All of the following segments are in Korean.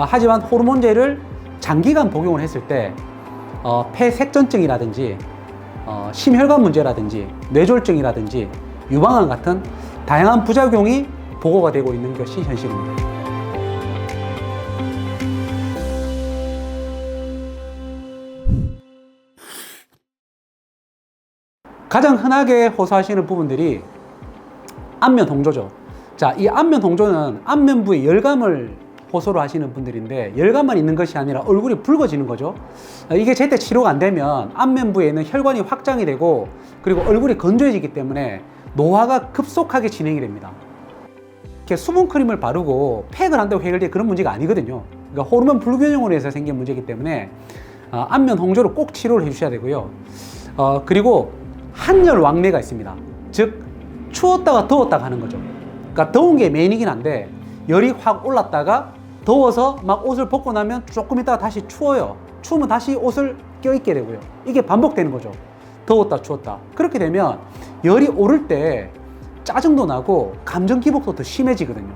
하지만 호르몬제를 장기간 복용을 했을 때 폐색전증이라든지 심혈관 문제라든지 뇌졸중이라든지 유방암 같은 다양한 부작용이 보고가 되고 있는 것이 현실입니다. 가장 흔하게 호소하시는 부분들이 안면 홍조죠. 자, 이 안면 홍조는 안면부의 열감을 호소를 하시는 분들인데, 열감만 있는 것이 아니라 얼굴이 붉어지는 거죠. 이게 제때 치료가 안 되면 안면부에 있는 혈관이 확장이 되고, 그리고 얼굴이 건조해지기 때문에 노화가 급속하게 진행이 됩니다. 이렇게 수분 크림을 바르고 팩을 한다고 해결될 그런 문제가 아니거든요. 그러니까 호르몬 불균형으로 해서 생긴 문제이기 때문에 안면 홍조를 꼭 치료를 해주셔야 되고요. 그리고 한열 왕래가 있습니다. 즉 추웠다가 더웠다가 하는 거죠. 그러니까 더운 게 메인이긴 한데 열이 확 올랐다가 더워서 막 옷을 벗고 나면 조금 있다가 다시 추워요. 추우면 다시 옷을 껴입게 되고요. 이게 반복되는 거죠. 더웠다 추웠다. 그렇게 되면 열이 오를 때 짜증도 나고 감정 기복도 더 심해지거든요.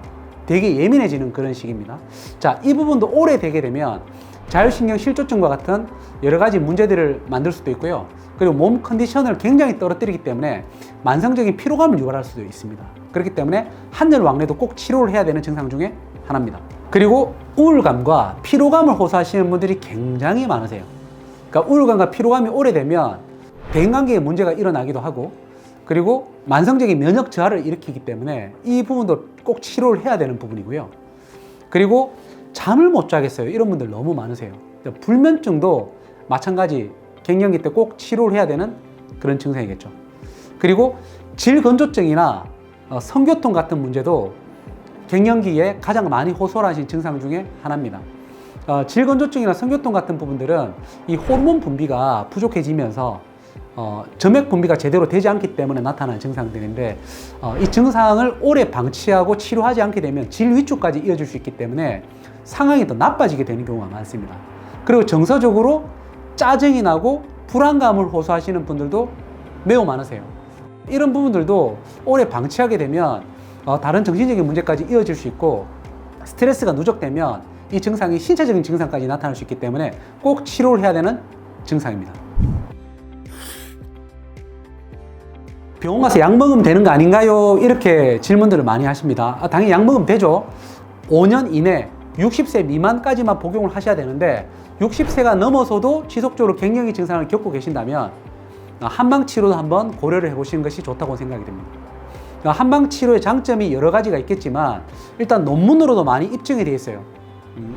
되게 예민해지는 그런 시기입니다. 자, 이 부분도 오래 되게 되면 자율신경 실조증과 같은 여러 가지 문제들을 만들 수도 있고요. 그리고 몸 컨디션을 굉장히 떨어뜨리기 때문에 만성적인 피로감을 유발할 수도 있습니다. 그렇기 때문에 한열 왕래도 꼭 치료를 해야 되는 증상 중에 하나입니다. 그리고 우울감과 피로감을 호소하시는 분들이 굉장히 많으세요. 그러니까 우울감과 피로감이 오래되면 대인관계에 문제가 일어나기도 하고, 그리고 만성적인 면역 저하를 일으키기 때문에 이 부분도 꼭 치료를 해야 되는 부분이고요. 그리고 잠을 못 자겠어요. 이런 분들 너무 많으세요. 불면증도 마찬가지 갱년기 때 꼭 치료를 해야 되는 그런 증상이겠죠. 그리고 질건조증이나 성교통 같은 문제도 갱년기에 가장 많이 호소를 하신 증상 중에 하나입니다. 질건조증이나 성교통 같은 부분들은 이 호르몬 분비가 부족해지면서 점액 분비가 제대로 되지 않기 때문에 나타나는 증상들인데, 이 증상을 오래 방치하고 치료하지 않게 되면 질 위축까지 이어질 수 있기 때문에 상황이 더 나빠지게 되는 경우가 많습니다. 그리고 정서적으로 짜증이 나고 불안감을 호소하시는 분들도 매우 많으세요. 이런 부분들도 오래 방치하게 되면 다른 정신적인 문제까지 이어질 수 있고, 스트레스가 누적되면 이 증상이 신체적인 증상까지 나타날 수 있기 때문에 꼭 치료를 해야 되는 증상입니다. 병원 가서 약 먹으면 되는 거 아닌가요? 이렇게 질문들을 많이 하십니다. 당연히 약 먹으면 되죠. 5년 이내 60세 미만까지만 복용을 하셔야 되는데, 60세가 넘어서도 지속적으로 갱년기 증상을 겪고 계신다면 한방치료도 한번 고려를 해보시는 것이 좋다고 생각이 됩니다. 한방치료의 장점이 여러 가지가 있겠지만 일단 논문으로도 많이 입증이 되어 있어요.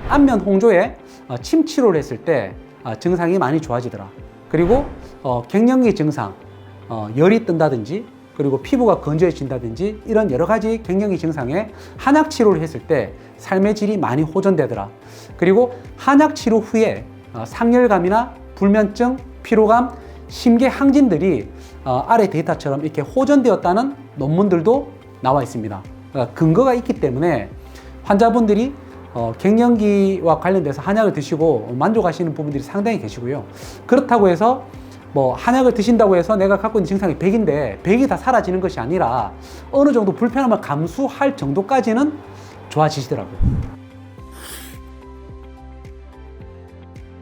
안면 홍조에 침 치료를 했을 때 증상이 많이 좋아지더라. 그리고 갱년기 증상, 열이 뜬다든지, 그리고 피부가 건조해진다든지, 이런 여러 가지 갱년기 증상에 한약 치료를 했을 때 삶의 질이 많이 호전되더라. 그리고 한약 치료 후에 상열감이나 불면증, 피로감, 심계 항진들이 아래 데이터처럼 이렇게 호전되었다는 논문들도 나와 있습니다. 근거가 있기 때문에 환자분들이 갱년기와 관련돼서 한약을 드시고 만족하시는 부분들이 상당히 계시고요. 그렇다고 해서 한약을 드신다고 해서 내가 갖고 있는 증상이 100인데 100이 다 사라지는 것이 아니라 어느 정도 불편함을 감수할 정도까지는 좋아지시더라고요.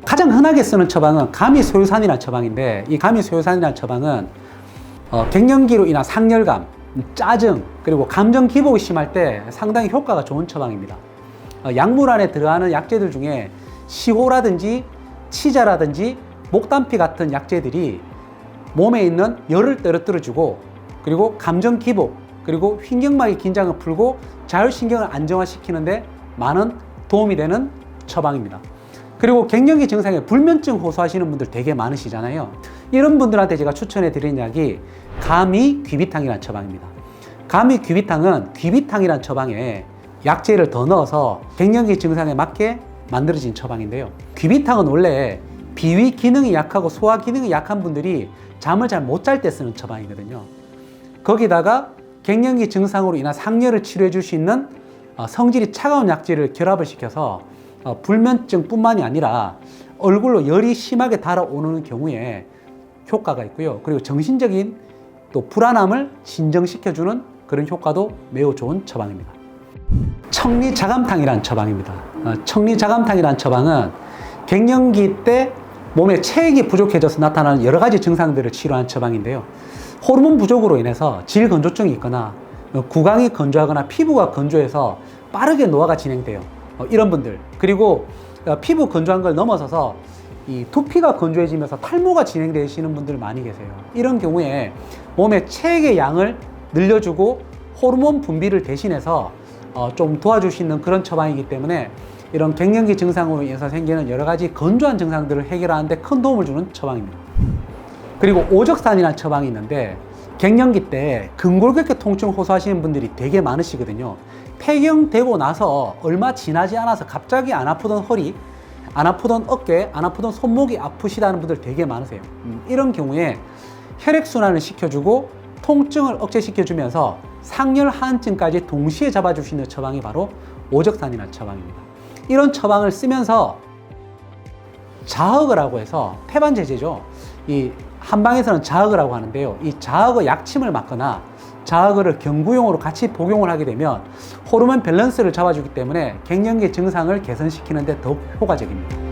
가장 흔하게 쓰는 처방은 가미소요산이라는 처방인데, 이 가미소요산이라는 처방은 갱년기로 인한 상열감, 짜증, 그리고 감정 기복이 심할 때 상당히 효과가 좋은 처방입니다. 약물 안에 들어가는 약재들 중에 시호라든지 치자라든지 목단피 같은 약재들이 몸에 있는 열을 떨어뜨려주고, 그리고 감정 기복, 그리고 횡격막의 긴장을 풀고 자율신경을 안정화시키는데 많은 도움이 되는 처방입니다. 그리고 갱년기 증상에 불면증 호소하시는 분들 되게 많으시잖아요. 이런 분들한테 제가 추천해 드리는 약이 가미귀비탕이라는 처방입니다. 가미귀비탕은 귀비탕이라는 처방에 약재를 더 넣어서 갱년기 증상에 맞게 만들어진 처방인데요. 귀비탕은 원래 비위 기능이 약하고 소화 기능이 약한 분들이 잠을 잘 못 잘 때 쓰는 처방이거든요. 거기다가 갱년기 증상으로 인한 상열을 치료해 줄 수 있는 성질이 차가운 약재를 결합을 시켜서 불면증뿐만이 아니라 얼굴로 열이 심하게 달아오르는 경우에 효과가 있고요. 그리고 정신적인 또 불안함을 진정시켜주는 그런 효과도 매우 좋은 처방입니다. 청리자감탕이라는 처방입니다. 청리자감탕이라는 처방은 갱년기 때 몸에 체액이 부족해져서 나타나는 여러 가지 증상들을 치료하는 처방인데요. 호르몬 부족으로 인해서 질건조증이 있거나 구강이 건조하거나 피부가 건조해서 빠르게 노화가 진행돼요. 이런 분들, 그리고 피부 건조한 걸 넘어서서 이 두피가 건조해지면서 탈모가 진행되시는 분들 많이 계세요. 이런 경우에 몸에 체액의 양을 늘려주고 호르몬 분비를 대신해서 좀 도와줄 수 있는 그런 처방이기 때문에 이런 갱년기 증상으로 인해서 생기는 여러 가지 건조한 증상들을 해결하는데 큰 도움을 주는 처방입니다. 그리고 오적산이라는 처방이 있는데 갱년기 때 근골격계 통증 호소하시는 분들이 되게 많으시거든요. 폐경되고 나서 얼마 지나지 않아서 갑자기 안 아프던 허리, 안 아프던 어깨, 안 아프던 손목이 아프시다는 분들 되게 많으세요. 이런 경우에 혈액순환을 시켜주고 통증을 억제시켜주면서 상열 하한증까지 동시에 잡아줄 수 있는 처방이 바로 오적산이라는 처방입니다. 이런 처방을 쓰면서 자허그라고 해서 태반제제죠. 이 한방에서는 자허그라고 하는데요. 이 자허그 약침을 맞거나 자허그를 경구용으로 같이 복용을 하게 되면 호르몬 밸런스를 잡아주기 때문에 갱년기 증상을 개선시키는 데 더욱 효과적입니다.